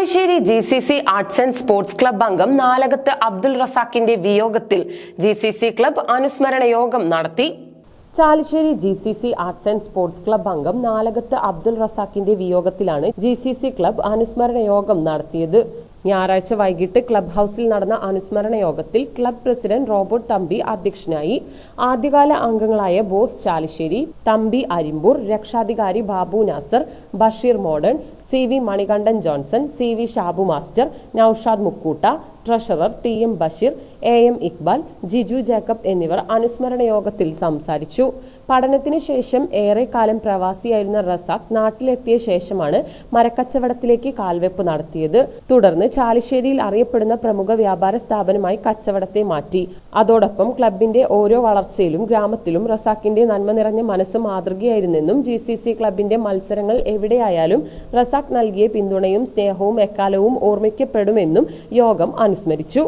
Chalissery GCC arts and sports club അംഗം നാലകത്ത് അബ്ദുൾ റസാഖിന്റെ വിയോഗത്തിൽ GCC club അനുസ്മരണ യോഗം നടത്തി. Chalissery GCC arts and sports club അംഗം നാലകത്ത് അബ്ദുൾ റസാഖിന്റെ വിയോഗത്തിലാണ് GCC ക്ലബ് അനുസ്മരണ യോഗം നടത്തിയത്. ഞായറാഴ്ച വൈകിട്ട് ക്ലബ് ഹൗസിൽ നടന്ന അനുസ്മരണ യോഗത്തിൽ ക്ലബ് പ്രസിഡന്റ് റോബർട്ട് തമ്പി അധ്യക്ഷനായി. ആദ്യകാല അംഗങ്ങളായ ബോസ് ചാലിശ്ശേരി, തമ്പി അരിമ്പൂർ, രക്ഷാധികാരി Babu Nasar, Basheer modern, CV Manikandan Johnson, CV Shabu master, Naushad Mukkutta, treasurer TM Basheer, AM Iqbal, Jiju Jacob എന്നിവർ അനുസ്മരണ യോഗത്തിൽ സംസാരിച്ചു. പഠനത്തിന് ശേഷം ഏറെക്കാലം പ്രവാസിയായിരുന്ന റസാഖ് നാട്ടിലെത്തിയ ശേഷമാണ് മരക്കച്ചവടത്തിലേക്ക് കാൽവെപ്പ് നടത്തിയത്. തുടർന്ന് ചാലിശ്ശേരിയിൽ അറിയപ്പെടുന്ന പ്രമുഖ വ്യാപാര സ്ഥാപനമായി കച്ചവടത്തെ മാറ്റി. അതോടൊപ്പം ക്ലബിന്റെ ഓരോ വളർച്ചയിലും ഗ്രാമത്തിലും റസാഖിന്റെ നന്മ നിറഞ്ഞ മനസ്സ് മാതൃകയായിരുന്നെന്നും GCC ക്ലബിന്റെ മത്സരങ്ങൾ എവിടെയായാലും റസാഖ് നൽകിയ പിന്തുണയും സ്നേഹവും എക്കാലവും ഓർമ്മിക്കപ്പെടുമെന്നും യോഗം അനുസ്മരിച്ചു.